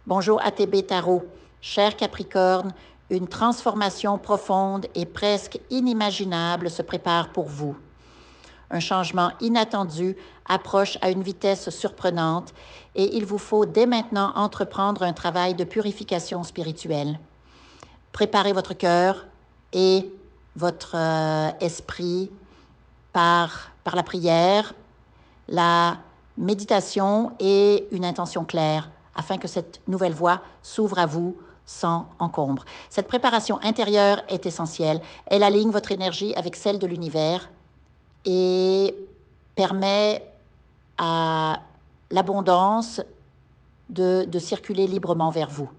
Bonjour ATB Tarot. Cher Capricorne, une transformation profonde et presque inimaginable se prépare pour vous. Un changement inattendu approche à une vitesse surprenante et il vous faut dès maintenant entreprendre un travail de purification spirituelle. Préparez votre cœur et votre esprit par la prière, la méditation et une intention claire afin que cette nouvelle voie s'ouvre à vous sans encombre. Cette préparation intérieure est essentielle. Elle aligne votre énergie avec celle de l'univers et permet à l'abondance de circuler librement vers vous.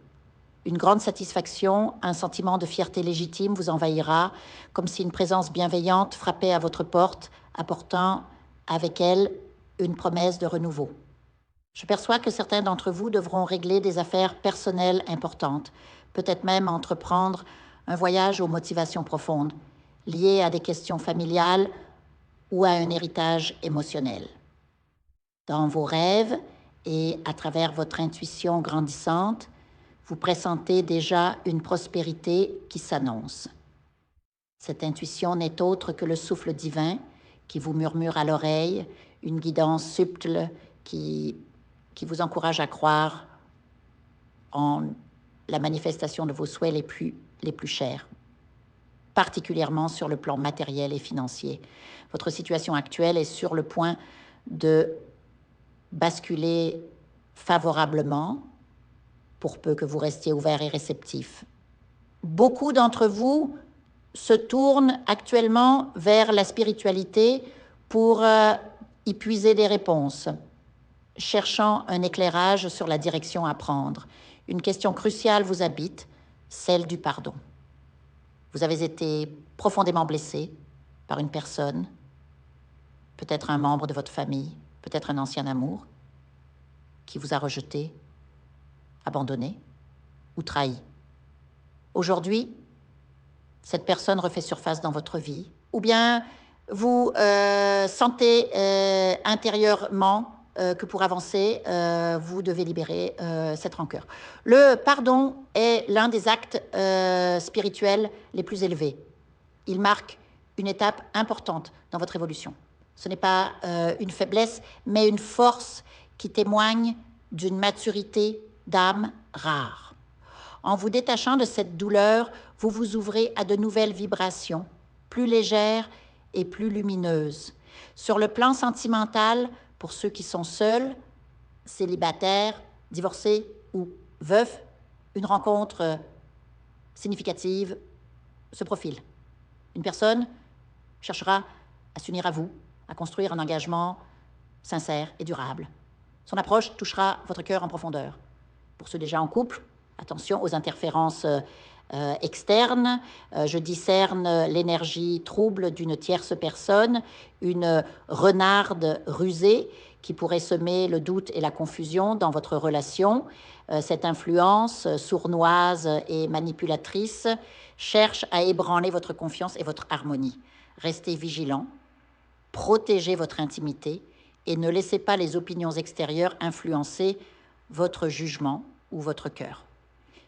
Une grande satisfaction, un sentiment de fierté légitime vous envahira, comme si une présence bienveillante frappait à votre porte, apportant avec elle une promesse de renouveau. Je perçois que certains d'entre vous devront régler des affaires personnelles importantes, peut-être même entreprendre un voyage aux motivations profondes, liées à des questions familiales ou à un héritage émotionnel. Dans vos rêves et à travers votre intuition grandissante, vous pressentez déjà une prospérité qui s'annonce. Cette intuition n'est autre que le souffle divin qui vous murmure à l'oreille, une guidance subtile qui vous encourage à croire en la manifestation de vos souhaits les plus chers, particulièrement sur le plan matériel et financier. Votre situation actuelle est sur le point de basculer favorablement pour peu que vous restiez ouvert et réceptif. Beaucoup d'entre vous se tournent actuellement vers la spiritualité pour y puiser des réponses, cherchant un éclairage sur la direction à prendre. Une question cruciale vous habite, celle du pardon. Vous avez été profondément blessé par une personne, peut-être un membre de votre famille, peut-être un ancien amour, qui vous a rejeté, abandonné ou trahi. Aujourd'hui, cette personne refait surface dans votre vie, ou bien vous sentez intérieurement que pour avancer, vous devez libérer cette rancœur. Le pardon est l'un des actes spirituels les plus élevés. Il marque une étape importante dans votre évolution. Ce n'est pas une faiblesse, mais une force qui témoigne d'une maturité d'âme rare. En vous détachant de cette douleur, vous vous ouvrez à de nouvelles vibrations, plus légères et plus lumineuses. Sur le plan sentimental, pour ceux qui sont seuls, célibataires, divorcés ou veufs, une rencontre significative se profile. Une personne cherchera à s'unir à vous, à construire un engagement sincère et durable. Son approche touchera votre cœur en profondeur. Pour ceux déjà en couple, attention aux interférences externes. Je discerne l'énergie trouble d'une tierce personne, une renarde rusée qui pourrait semer le doute et la confusion dans votre relation. Cette influence sournoise et manipulatrice cherche à ébranler votre confiance et votre harmonie. Restez vigilant, protégez votre intimité et ne laissez pas les opinions extérieures influencer votre jugement ou votre cœur.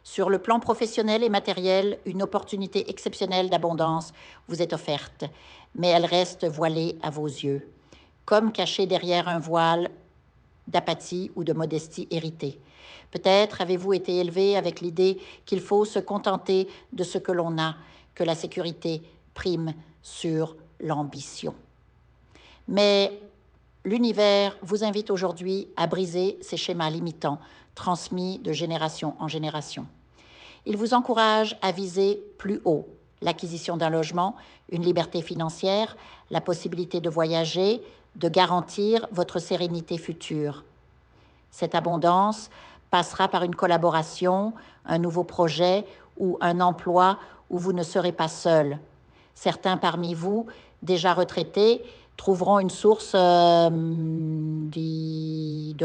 Sur le plan professionnel et matériel, une opportunité exceptionnelle d'abondance vous est offerte, mais elle reste voilée à vos yeux, comme cachée derrière un voile d'apathie ou de modestie héritée. Peut-être avez-vous été élevé avec l'idée qu'il faut se contenter de ce que l'on a, que la sécurité prime sur l'ambition. Mais l'univers vous invite aujourd'hui à briser ces schémas limitants transmis de génération en génération. Il vous encourage à viser plus haut, l'acquisition d'un logement, une liberté financière, la possibilité de voyager, de garantir votre sérénité future. Cette abondance passera par une collaboration, un nouveau projet ou un emploi où vous ne serez pas seul. Certains parmi vous, déjà retraités, trouveront une source de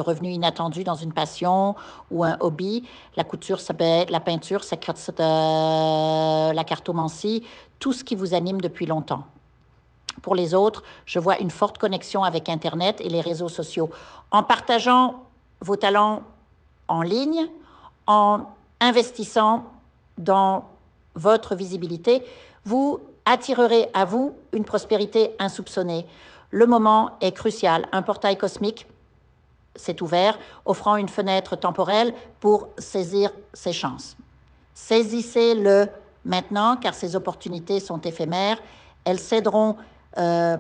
revenus inattendus dans une passion ou un hobby. La couture, ça peut être la peinture, ça peut être la cartomancie, tout ce qui vous anime depuis longtemps. Pour les autres, je vois une forte connexion avec Internet et les réseaux sociaux. En partageant vos talents en ligne, En investissant dans votre visibilité, vous attirerez à vous une prospérité insoupçonnée. Le moment est crucial. Un portail cosmique s'est ouvert, offrant une fenêtre temporelle pour saisir ses chances. Saisissez-le maintenant, car ces opportunités sont éphémères. Elles céderont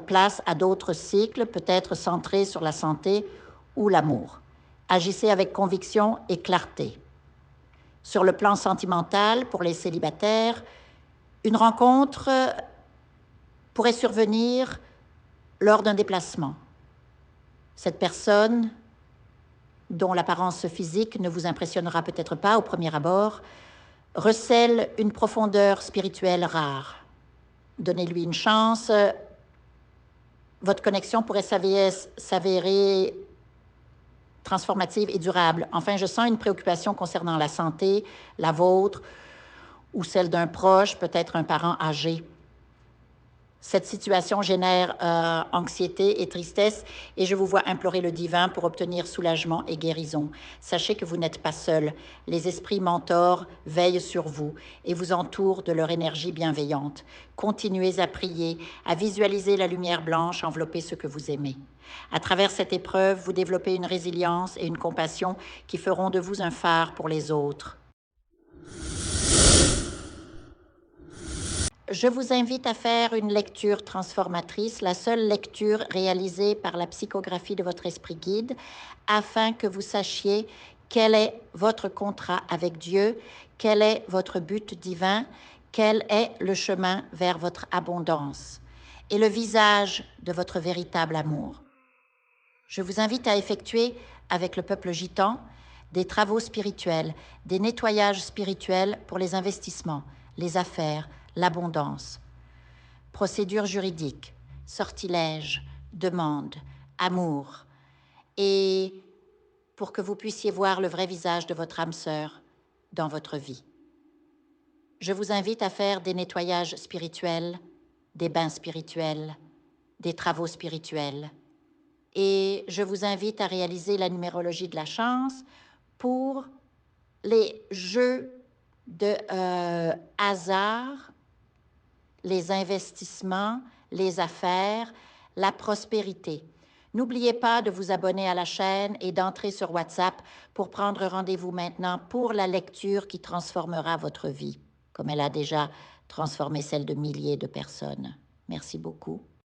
place à d'autres cycles, peut-être centrés sur la santé ou l'amour. Agissez avec conviction et clarté. Sur le plan sentimental, pour les célibataires, une rencontre pourrait survenir lors d'un déplacement. Cette personne, dont l'apparence physique ne vous impressionnera peut-être pas au premier abord, recèle une profondeur spirituelle rare. Donnez-lui une chance. Votre connexion pourrait s'avérer transformative et durable. Enfin, je sens une préoccupation concernant la santé, la vôtre, ou celle d'un proche, peut-être un parent âgé. Cette situation génère anxiété et tristesse et je vous vois implorer le divin pour obtenir soulagement et guérison. Sachez que vous n'êtes pas seul. Les esprits mentors veillent sur vous et vous entourent de leur énergie bienveillante. Continuez à prier, à visualiser la lumière blanche envelopper ce que vous aimez. À travers cette épreuve, vous développez une résilience et une compassion qui feront de vous un phare pour les autres. Je vous invite à faire une lecture transformatrice, la seule lecture réalisée par la psychographie de votre esprit guide, afin que vous sachiez quel est votre contrat avec Dieu, quel est votre but divin, quel est le chemin vers votre abondance et le visage de votre véritable amour. Je vous invite à effectuer avec le peuple gitan des travaux spirituels, des nettoyages spirituels pour les investissements, les affaires, l'abondance. Procédures juridiques, sortilèges, demandes, amour. Et pour que vous puissiez voir le vrai visage de votre âme sœur dans votre vie. Je vous invite à faire des nettoyages spirituels, des bains spirituels, des travaux spirituels. Et je vous invite à réaliser la numérologie de la chance pour les jeux de hasard, les investissements, les affaires, la prospérité. N'oubliez pas de vous abonner à la chaîne et d'entrer sur WhatsApp pour prendre rendez-vous maintenant pour la lecture qui transformera votre vie, comme elle a déjà transformé celle de milliers de personnes. Merci beaucoup.